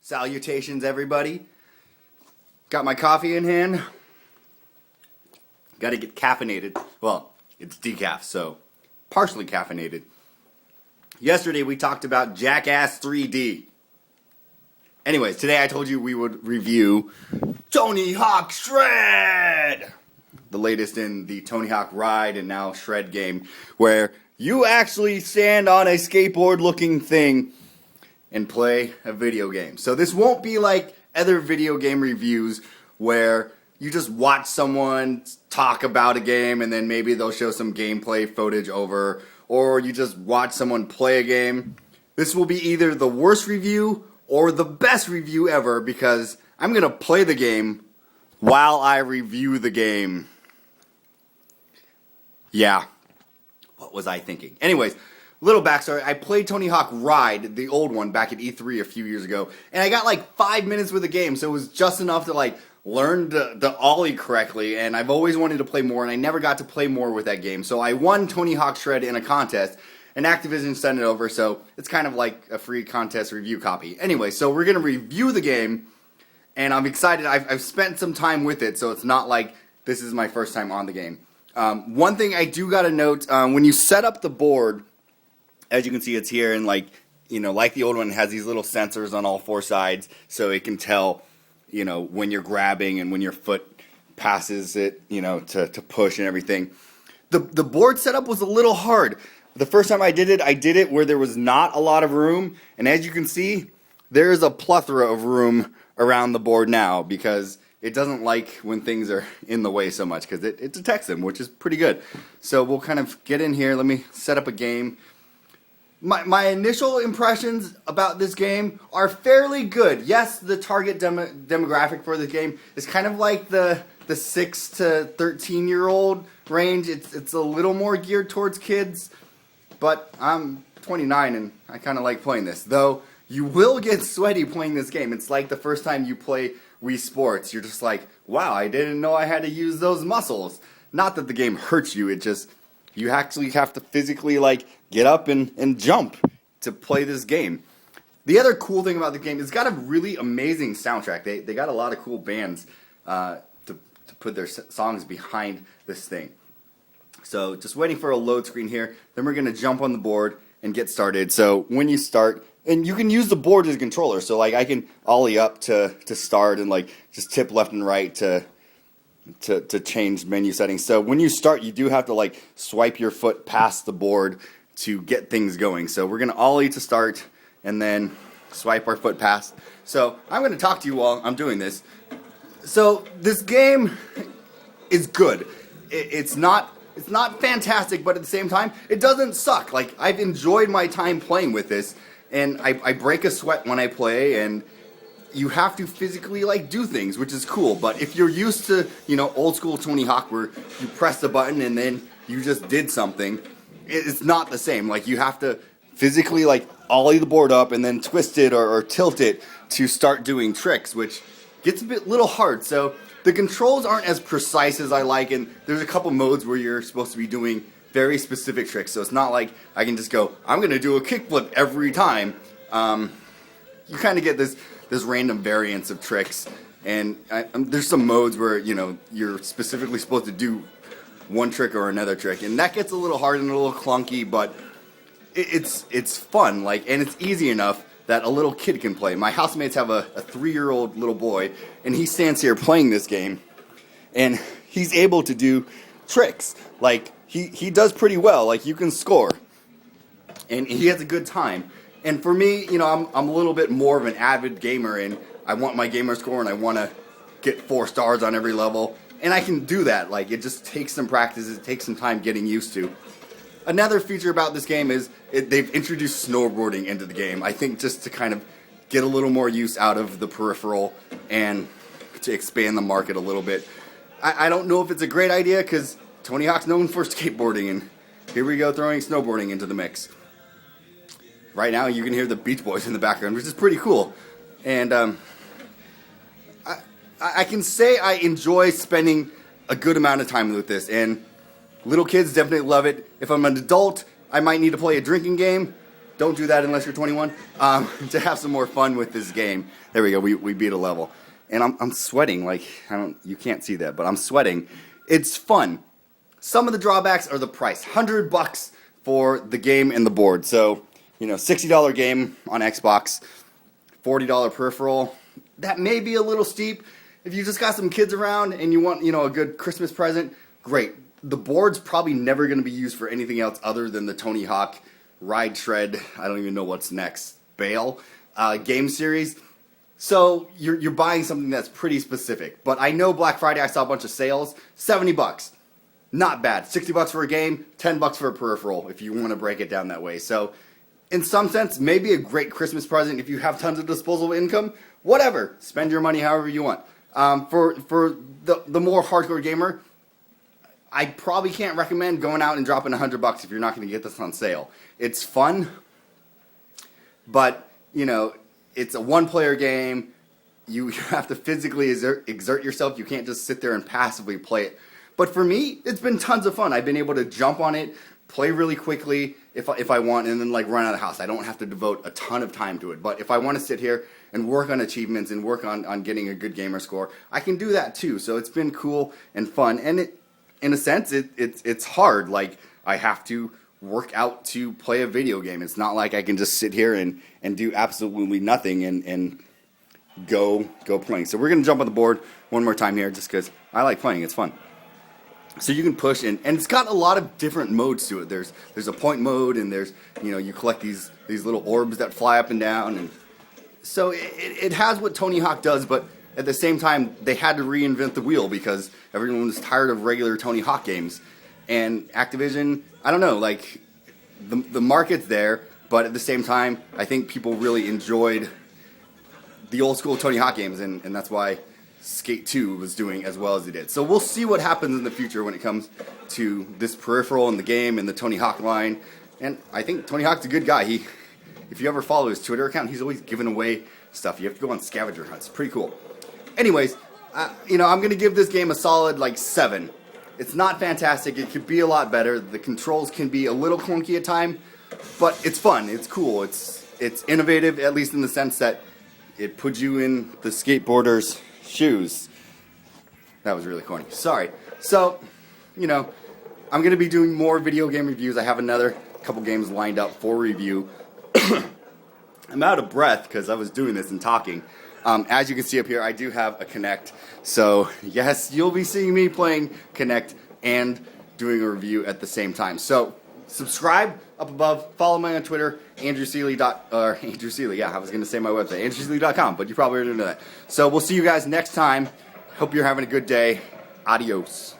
Salutations, everybody. Got my coffee in hand. Got to get caffeinated. Well, it's decaf, so partially caffeinated. Yesterday we talked about Jackass 3D. Anyways, today I told you we would review Tony Hawk Shred! The latest in the Tony Hawk Ride and now Shred game, where you actually stand on a skateboard looking thing and play a video game. So this won't be like other video game reviews where you just watch someone talk about a game and then maybe they'll show some gameplay footage over, or you just watch someone play a game. This will be either the worst review or the best review ever, because I'm going to play the game while I review the game. Yeah. What was I thinking? Anyways, little backstory. I played Tony Hawk Ride, the old one, back at E3 a few years ago, and I got like 5 minutes with the game, so it was just enough to like learn the ollie correctly, and I've always wanted to play more, and I never got to play more with that game. So I won Tony Hawk Shred in a contest, and Activision sent it over, so it's kind of like a free contest review copy. Anyway, so we're going to review the game, and I'm excited. I've spent some time with it, so it's not like this is my first time on the game. One thing I do got to note, when you set up the board, as you can see, it's here, and like the old one, it has these little sensors on all four sides, so it can tell, when you're grabbing and when your foot passes it, to push and everything. The board setup was a little hard. The first time I did it where there was not a lot of room, and as you can see, there is a plethora of room around the board now, because it doesn't like when things are in the way so much, because it detects them, which is pretty good. So we'll kind of get in here. Let me set up a game. My initial impressions about this game are fairly good. Yes, the target demographic for this game is kind of like the 6 to 13-year-old range. It's a little more geared towards kids, but I'm 29 and I kind of like playing this. Though you will get sweaty playing this game. It's like the first time you play Wii Sports. You're just like, wow, I didn't know I had to use those muscles. Not that the game hurts you, it just, you actually have to physically like get up and jump to play this game. The other cool thing about the game is it's got a really amazing soundtrack. They got a lot of cool bands to put their songs behind this thing. So just waiting for a load screen here. Then we're going to jump on the board and get started. So when you start, and you can use the board as a controller. So like I can ollie up to start and like just tip left and right to change menu settings. So when you start, you do have to like swipe your foot past the board to get things going. So we're going to ollie to start and then swipe our foot past. So I'm going to talk to you while I'm doing this. So this game is good. It's not fantastic, but at the same time, it doesn't suck. Like, I've enjoyed my time playing with this, and I break a sweat when I play, and you have to physically like do things, which is cool. But if you're used to, old school Tony Hawk where you press the button and then you just did something, it's not the same. Like, you have to physically like ollie the board up and then twist it or tilt it to start doing tricks, which gets a little hard. So the controls aren't as precise as I like, and there's a couple modes where you're supposed to be doing very specific tricks. So it's not like I can just go, I'm going to do a kickflip every time. You kind of get this random variance of tricks, and there's some modes where you're specifically supposed to do one trick or another trick, and that gets a little hard and a little clunky, but it's fun, like, and it's easy enough that a little kid can play. My housemates have a 3-year-old little boy, and he stands here playing this game, and he's able to do tricks. Like, he does pretty well. Like, you can score, and he has a good time. And for me, I'm a little bit more of an avid gamer, and I want my gamer score, and I want to get 4 stars on every level, and I can do that. Like, it just takes some practice. It takes some time getting used to. Another feature about this game is they've introduced snowboarding into the game. I think just to kind of get a little more use out of the peripheral and to expand the market a little bit. I don't know if it's a great idea, because Tony Hawk's known for skateboarding, and here we go throwing snowboarding into the mix. Right now you can hear the Beach Boys in the background, which is pretty cool. And I can say I enjoy spending a good amount of time with this, and little kids definitely love it. If I'm an adult, I might need to play a drinking game. Don't do that unless you're 21. To have some more fun with this game. There we go. We beat a level, and I'm sweating. Like you can't see that, but I'm sweating. It's fun. Some of the drawbacks are the price. $100 for the game and the board. So $60 game on Xbox, $40 peripheral. That may be a little steep. If you just got some kids around and you want a good Christmas present, great. The board's probably never going to be used for anything else other than the Tony Hawk Ride Shred, I don't even know what's next, Bail game series. So you're buying something that's pretty specific. But I know Black Friday I saw a bunch of sales, $70. Not bad. $60 for a game, $10 for a peripheral if you want to break it down that way. So in some sense, maybe a great Christmas present if you have tons of disposable income. Whatever. Spend your money however you want. For the more hardcore gamer, I probably can't recommend going out and dropping $100 if you're not going to get this on sale. It's fun, but it's a one-player game. You have to physically exert yourself. You can't just sit there and passively play it. But for me, it's been tons of fun. I've been able to jump on it, play really quickly if I want, and then run out of the house. I don't have to devote a ton of time to it. But if I want to sit here and work on achievements and work on getting a good gamer score, I can do that too. So it's been cool and fun. And in a sense, it's hard. Like, I have to work out to play a video game. It's not like I can just sit here and do absolutely nothing and go playing. So we're going to jump on the board one more time here just because I like playing. It's fun. So you can push, and it's got a lot of different modes to it. There's a point mode, and there's, you collect these little orbs that fly up and down. And so it has what Tony Hawk does, but at the same time, they had to reinvent the wheel because everyone was tired of regular Tony Hawk games. And Activision, I don't know, like, the market's there, but at the same time, I think people really enjoyed the old school Tony Hawk games, and that's why Skate 2 was doing as well as it did. So we'll see what happens in the future when it comes to this peripheral in the game and the Tony Hawk line. And I think Tony Hawk's a good guy. If you ever follow his Twitter account, he's always giving away stuff. You have to go on scavenger hunts. Pretty cool. Anyways, I'm going to give this game a solid 7. It's not fantastic. It could be a lot better. The controls can be a little clunky at times, but it's fun. It's cool. It's innovative, at least in the sense that it puts you in the skateboarder's shoes. That was really corny. Sorry. So, I'm going to be doing more video game reviews. I have another couple games lined up for review. I'm out of breath because I was doing this and talking. As you can see up here, I do have a Kinect. So, yes, you'll be seeing me playing Kinect and doing a review at the same time. So, subscribe up above. Follow me on Twitter, Andrew Seeley, yeah, I was going to say my website, andrewseeley.com, but you probably already know that. So, we'll see you guys next time. Hope you're having a good day. Adios.